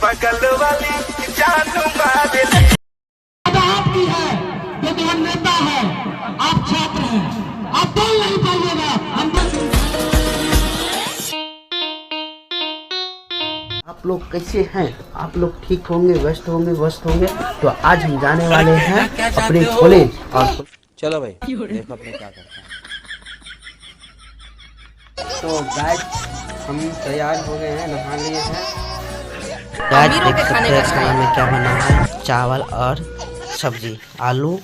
बगल वाली जान मारे। आपकी है क्योंकि हम नेता है, आप छात्र हैं, आप बोल नहीं पाइएगा। आप लोग कैसे हैं? आप लोग ठीक होंगे, व्यस्त होंगे। तो आज हम जाने वाले हैं अपने कॉलेज। और चलो भाई देखो अपने क्या करते हैं। तो गाइस हम तैयार हो गए हैं, नहा लिए हैं। गाइस देख सकते हैं खाना में क्या बना है, चावल और सब्जी, आलू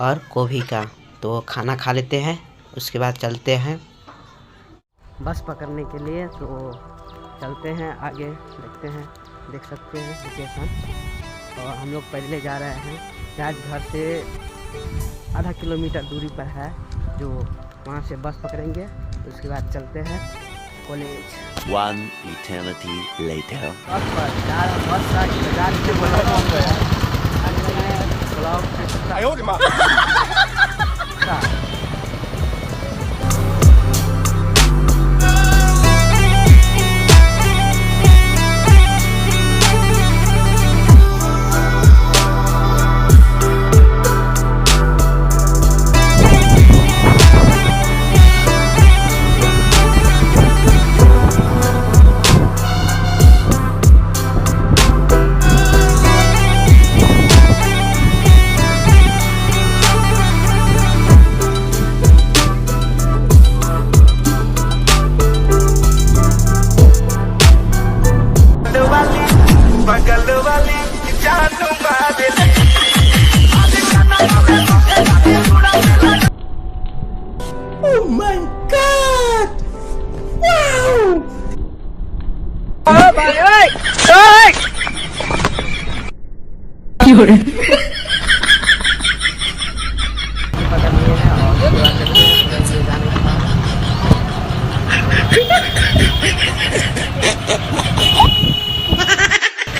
और गोभी का। तो खाना खा लेते हैं, उसके बाद चलते हैं बस पकड़ने के लिए। तो चलते हैं आगे, देखते हैं, देख सकते हैं लोकेशन। और हम लोग पहले जा रहे हैं, आज घर से आधा किलोमीटर दूरी पर है, जो वहाँ से बस पकड़ेंगे, उसके बाद चलते हैं कॉलेज। One eternity later. बस पर बस का इंतजार से बगल वाली जान मारे। Oh my God! Wow!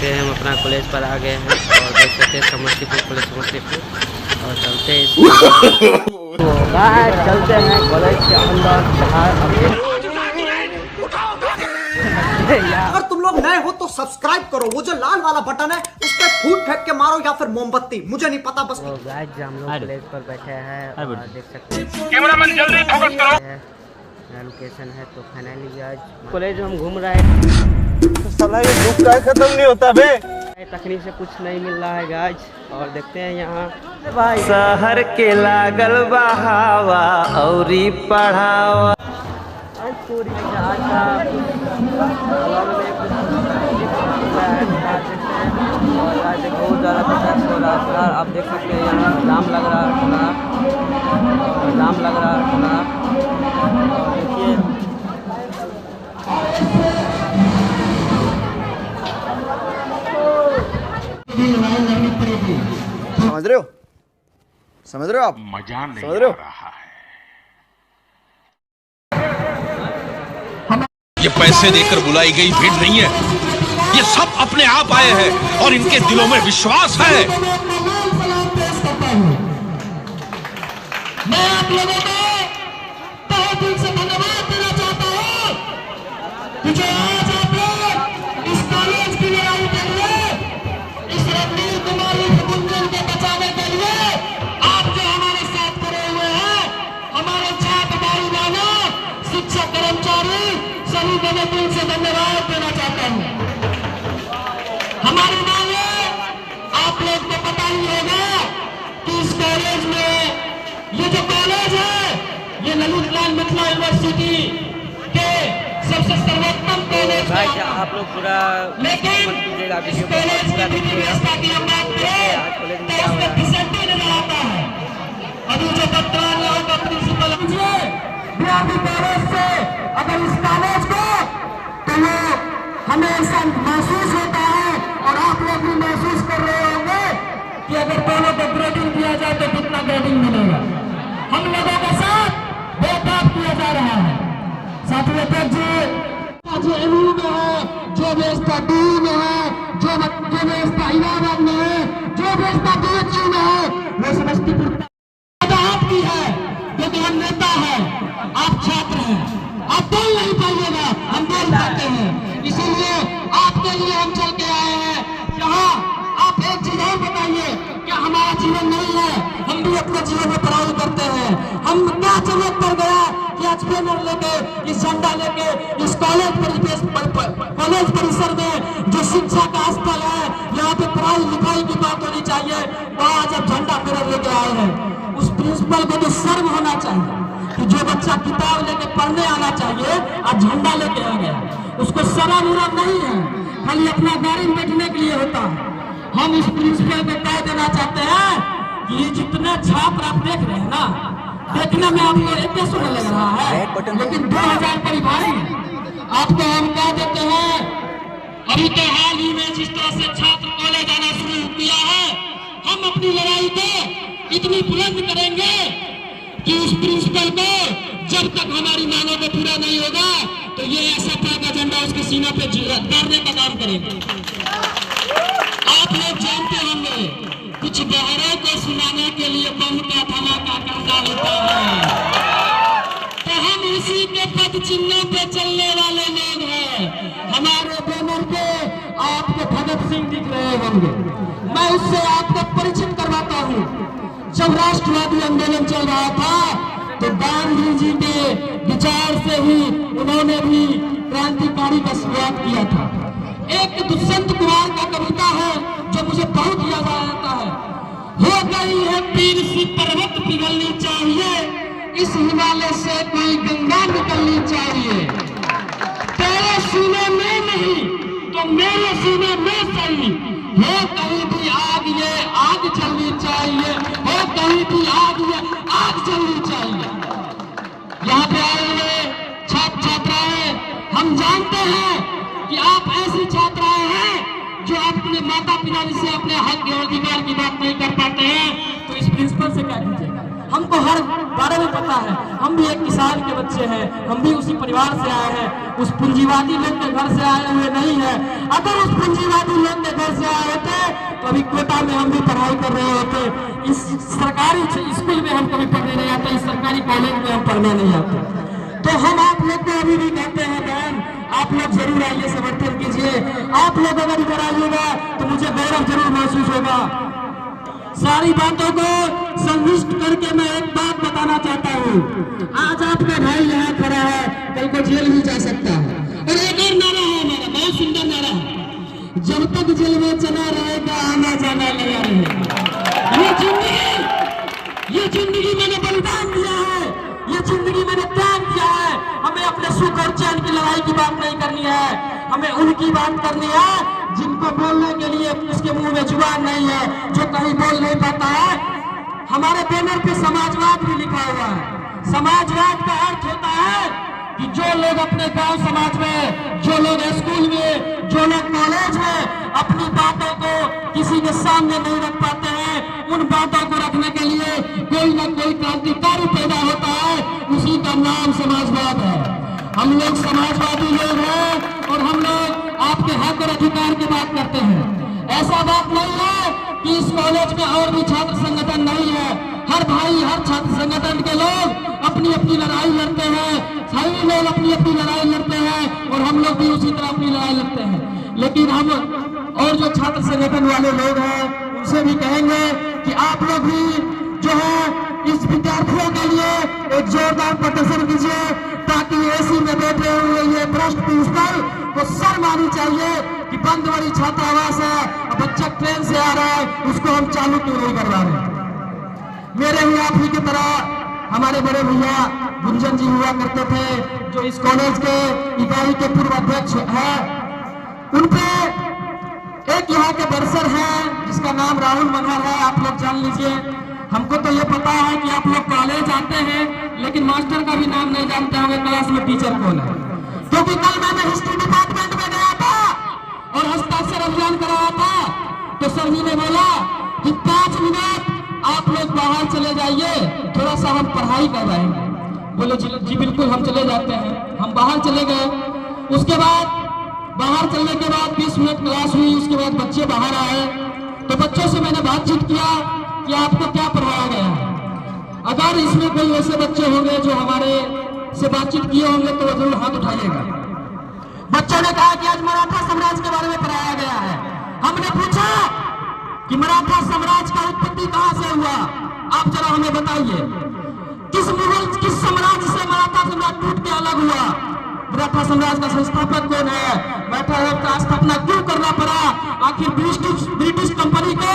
हम अपना कॉलेज पर आ गए हैं और देख सकते हैं समस्तीपुर कॉलेज, समस्तीपुर। और चलते हैं तो गाइस चलते हैं कॉलेज के अंदर। अगर तुम लोग नए हो तो सब्सक्राइब करो, वो जो लाल वाला बटन है उस पर फूट फेंक के मारो या फिर मोमबत्ती, मुझे नहीं पता बस। तो गाइस हम लोग कॉलेज पर बैठे हैं और देख सकते हैं कैमरामैन जल्दी फोकस करो। लोकेशन है। तो फाइनली आज कॉलेज हम घूम रहे हैं। साला ये दुख का खत्म नहीं होता बे। तकनीक से कुछ नहीं मिल रहा है गाइस। और देखते हैं यहाँ भाई शहर के लागल बहावा औरी पढ़ावा। बहुत ज़्यादा प्रकाश हो रहा है। आप देख सकते हैं यहाँ जाम लग रहा है, देखिए समझ रहे हो आप? मजा नहीं समझ रहे हो? आ रहा है। ये पैसे देकर बुलाई गई भीड़ नहीं है, ये सब अपने आप आए हैं और इनके दिलों में विश्वास है। मैं आप लोगों को तहे दिल से धन्यवाद देना चाहता हूँ कि जो आज आप लोग इस कॉलेज की लड़ाई के लिए, इस रणवीर कुमारी के गुंजन के बचाने के लिए आप जो हमारे साथ खड़े हुए हैं, हमारे छात्र भाई बहनों, शिक्षक कर्मचारी, सभी को मैं दिल से धन्यवाद देना चाहता हूँ। हमारी मांगे आप लोग को पता ही होगा कि इस कॉलेज में, ये जो कॉलेज है, ये ललित लाल मिथिला यूनिवर्सिटी के सबसे सर्वोत्तम कॉलेज है। आप लोग पूरा लेकिन इस कॉलेज की व्यवस्था की हम बात करें तो उसमें डिसेंटी नजर आता है। अभी जो बदलाव यहाँ का प्रिंसिपल बिहारी कॉलेज से, अगर इस कॉलेज को, तो ये हमें ऐसा महसूस होता है और आप लोग भी महसूस कर रहे होंगे कि अगर दोनों को ग्रेडिंग दिया जाए तो कितना ग्रेडिंग मिलेगा। हम लोगों के साथ भेदभाव किया जा रहा है। साथियों जो एमयू में है, जो व्यवस्था डीयू में है, जो व्यवस्था इलाहाबाद में है, जो व्यवस्था बीएचयू में है, वो समस्तीपुर आपकी है क्योंकि हम नेता है, आप छात्र हैं, आप बोल नहीं पाइएगा, हम बोल पाते हैं। इसीलिए आपके लिए हम चल के आए हैं। जीवन नहीं है, हम भी अपने जीवन में पढ़ाई करते हैं। हम क्या जरूरत पड़ गया कि आज बैनर लेके, इस झंडा लेके, इस कॉलेज परिसर में जो शिक्षा का स्थल है, यहाँ पे पढ़ाई लिखाई की बात होनी चाहिए, वहाँ आज आप झंडा बैनर लेके आए हैं। उस प्रिंसिपल को तो शर्म होना चाहिए कि जो बच्चा किताब लेके पढ़ने आना चाहिए आज झंडा लेके आ गया, उसको शर्म उरम नहीं है, खाली अपना गाड़ी में बैठने के लिए होता है। हम इस प्रिंसिपल को कह देना चाहते हैं कि ये जितने छात्र आप देख रहे हैं ना, देखने में आपको एक सुन लग रहा है, लेकिन 2000 परिवारी आपको हम कह देते हैं। अभी तो हाल ही में जिस तरह से छात्र कॉलेज आना शुरू किया है, हम अपनी लड़ाई को इतनी बुलंद करेंगे कि उस प्रिंसिपल को जब तक हमारी मांगों को पूरा नहीं होगा तो ये सपा का झंडा उसके सीने पे गाड़ने का काम करेंगे। आप लोग जानते होंगे कुछ बहरों को सुनाने के लिए बम का धमाका करना होता है, तो हम उसी के पद चिन्हों पे चलने वाले लोग हैं। हमारे बैनर पे आपको भगत सिंह दिख रहे होंगे, मैं उससे आपको परिचित करवाता हूँ। जब राष्ट्रवादी आंदोलन चल रहा था तो गांधी जी के विचार से ही उन्होंने भी क्रांतिकारी का शुरुआत किया था। एक दुष्यंत कुमार का कविता है जो मुझे बहुत याद आता है। हो गई है पीर सी पर्वत पिघलनी चाहिए, इस हिमालय से कोई गंगा निकलनी चाहिए। तेरे सीने में नहीं तो मेरे सीने में सही, हो कहीं भी आग ये आग जलनी चाहिए, हो कहीं भी आग ये आग जलनी चाहिए। यहाँ पे आए हुए छात्र छात्राएं, हम जानते हैं कि आप ऐसी छात्राएं हैं जो अपने माता पिता से अपने हक और अधिकार की बात नहीं कर पाते हैं, तो इस प्रिंसिपल से क्या कीजिएगा। हमको हर बारे में पता है, हम भी एक किसान के बच्चे हैं, हम भी उसी परिवार से आए हैं, उस पूंजीवादी लोग के घर से आए हुए नहीं है। अगर उस पूंजीवादी लोग के घर से आए होते तो अभी कोटा में हम भी पढ़ाई कर रहे होते। इस सरकारी स्कूल में हम कभी पढ़ने नहीं आते, इस सरकारी कॉलेज में हम पढ़ने नहीं आते। तो हम आप लोग को अभी भी कहते हैं बहन, आप लोग जरूर आइए, समर्थन कीजिए। आप लोग अगर इधर आइएगा तो मुझे गौरव जरूर महसूस होगा। सारी बातों को संविष्ट करके मैं एक बात बताना चाहता हूँ। आज आपका भाई यहाँ खड़ा है, कल को जेल भी जा सकता है। और एक और नारा है हमारा, बहुत सुंदर नारा है, जब तक जेल में चला रहेगा आना जाना लगा रहे। ये जिंदगी मैंने बलिदान दिया है, ये जिंदगी मैंने त्याग किया है। हमें अपने सुख और चैन की लड़ाई की बात नहीं करनी है, हमें उनकी बात करनी है जिनको बोलने के लिए उसके मुंह में जुबान नहीं है, जो कहीं बोल नहीं पाता है। हमारे बैनर पे समाजवाद भी लिखा हुआ है। समाजवाद का अर्थ होता है कि जो लोग अपने गांव समाज में, जो लोग स्कूल में, जो लोग कॉलेज में अपनी बातों को किसी के सामने नहीं रख पाते हैं, उन बातों को रखने के लिए कोई ना कोई क्रांतिकारी पैदा होता है, उसी का नाम समाजवाद है। हम लोग समाजवादी लोग हैं और हम लोग आपके हक और अधिकार की बात करते हैं। ऐसा बात नहीं है कि इस कॉलेज में और भी छात्र संगठन नहीं है। हर भाई, हर छात्र संगठन के लोग अपनी अपनी लड़ाई लड़ते हैं, सभी लोग अपनी अपनी लड़ाई लड़ते हैं और हम लोग भी उसी तरह अपनी लड़ाई लड़ते हैं। लेकिन हम और जो छात्र संगठन वाले लोग हैं उनसे भी कहेंगे कि आप लोग भी जो है इस विद्यार्थियों के लिए एक जोरदार प्रदर्शन कीजिए, ताकि एसी में बैठे हुए ये भ्रष्ट प्रिंसिपल को शर्म आनी चाहिए कि बंद वाली छात्रावास है, बच्चा ट्रेन से आ रहा है, उसको हम चालू क्यों नहीं करवा रहे। मेरे भी आप ही की तरह हमारे बड़े भैया गुंजन जी हुआ करते थे, जो इस कॉलेज के इकाई के पूर्व अध्यक्ष है। उनपे एक यहाँ के बरसर हैं जिसका नाम राहुल मनोहर है, आप लोग जान लीजिए। हमको तो ये पता है कि आप लोग कॉलेज आते हैं, लेकिन मास्टर का भी नाम नहीं जानते होंगे क्लास में टीचर कौन है, क्योंकि कल मैंने हिस्ट्री डिपार्टमेंट में गया था और हस्ताक्षर अभियान कराया था, तो सर जी ने बोला कि 5 मिनट आप लोग बाहर चले जाइए, थोड़ा सा हम पढ़ाई करवाएंगे। बोले जी बिल्कुल, हम चले जाते हैं। हम बाहर चले गए। उसके बाद बाहर चलने के बाद 20 मिनट क्लास हुई, उसके बाद बच्चे बाहर आए, तो बच्चों से मैंने बातचीत किया कि आपको क्या पढ़ाया गया है। अगर इसमें कोई ऐसे बच्चे होंगे जो हमारे से बातचीत किए होंगे तो जरूर हाथ उठाइएगा। बच्चों ने कहा कि आज मराठा साम्राज्य के बारे में पढ़ाया गया है। हमने पूछा कि मराठा साम्राज्य का उत्पत्ति क्रांति कहां से हुआ? आप जरा हमें बताइए। किस मुगल, किस साम्राज्य से मराठा साम्राज्य टूट के अलग हुआ? मराठा साम्राज्य का संस्थापक कौन है? मराठा का स्थापना क्यों करना पड़ा? आखिर ब्रिटिश कंपनी को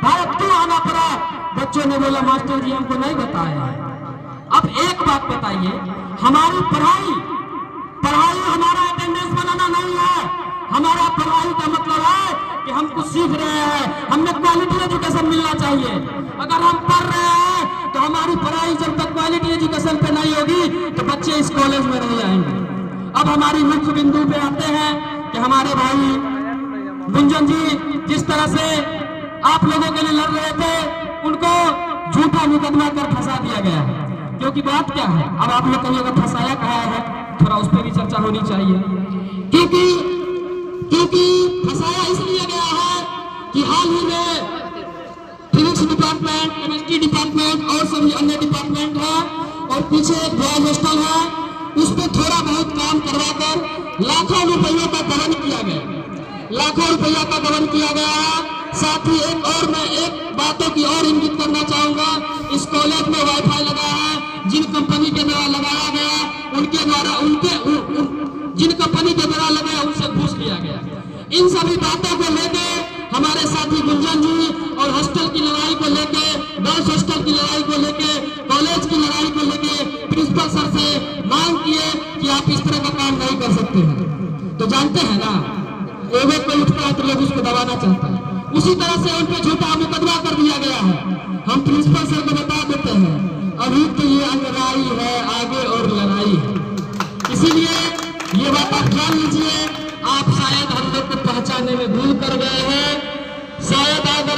भारत क्यों आना पड़ा? बच्चों ने बोला मास्टर जी हमको नहीं बताया है। अब एक बात बताइए, हमारी पढ़ाई हमारा अटेंडेंस बनाना नहीं है। हमारा पढ़ाई का मतलब है कि हम कुछ सीख रहे हैं, हमें क्वालिटी एजुकेशन मिलना चाहिए। अगर हम पढ़ रहे हैं तो हमारी पढ़ाई जब तक क्वालिटी एजुकेशन पे नहीं होगी तो बच्चे इस कॉलेज में नहीं आएंगे। अब हमारी मुख्य बिंदु पे आते हैं कि हमारे भाई गुंजन जी जिस तरह से आप लोगों के लिए लड़ रहे थे, उनको झूठा मुकदमा कर फंसा दिया गया है। क्योंकि बात क्या है, अब आप लोग कहिएगा फंसाया कहाँ है, थोड़ा उस पर भी चर्चा होनी चाहिए। क्योंकि फंसाया इसलिए गया है कि हाल ही में फिजिक्स डिपार्टमेंट, केमिस्ट्री डिपार्टमेंट और सभी अन्य डिपार्टमेंट है और पीछे एक बॉयज हॉस्टल है, उस पर थोड़ा बहुत काम करवाकर लाखों रुपयों का गबन किया गया, लाखों रुपया का गबन किया गया है। साथ ही मैं एक बातों की और इंगित करना चाहूंगा, इस कॉलेज में वाईफाई लगा है, जिन कंपनी के द्वारा लगाया गया उनके द्वारा जिन कंपनी के द्वारा लगाया उनसे घूस लिया गया। इन सभी बातों को लेके हमारे साथी गुंजन जी और हॉस्टल की लड़ाई को लेके, गर्ल्स हॉस्टल की लड़ाई को लेके, कॉलेज की लड़ाई को लेके प्रिंसिपल सर से मांग किए कि आप इस तरह का काम नहीं कर सकते हैं। तो जानते हैं ना, एवं कोई उठता है तो लोग उसको दबाना चाहता है, उसी तरह से उन पर झूठा मुकदमा कर दिया गया है। हम प्रिंसिपल सर को बता देते हैं, अभी तो ये अंगराई है, आगे और लड़ाई है। इसीलिए ये बात आप जान लीजिए। आप शायद हम लोग को पहचानने में भूल कर गए हैं। शायद अगर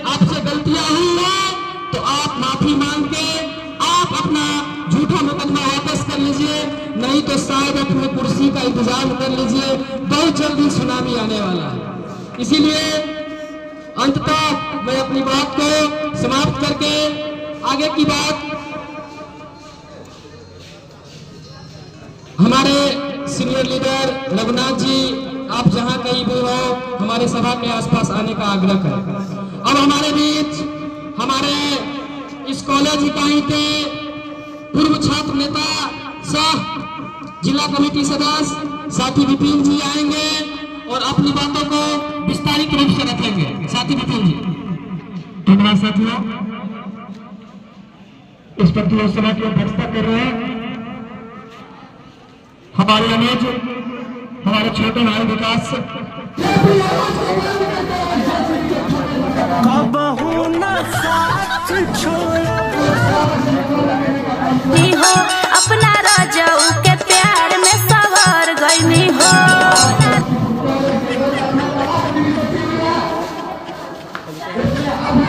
आपसे गलतियां हुई है तो आप माफी मांग के आप अपना झूठा मुकदमा वापस कर लीजिए, नहीं तो शायद अपने कुर्सी का इंतजाम कर लीजिए, बहुत जल्दी सुनामी आने वाला है। इसीलिए अंततः मैं अपनी बात को समाप्त करके आगे की बात हमारे सीनियर लीडर रघुनाथ जी, आप जहां कहीं भी हो हमारे सभा के आसपास आने का आग्रह करें। अब हमारे बीच हमारे इस कॉलेज इकाई के पूर्व छात्र नेता सह जिला कमेटी सदस्य साथी विपिन जी आएंगे और अपनी बातों को विस्तारित रूप से रखेंगे। साथी विपिन जी। धन्यवाद साथियों, इस पर सभा की अध्यक्षता कर रहे हैं हमारे अनुज, हमारे छोटे भाई विकास। हो अपना राजाऊ के प्यार में सवार गई हो। हम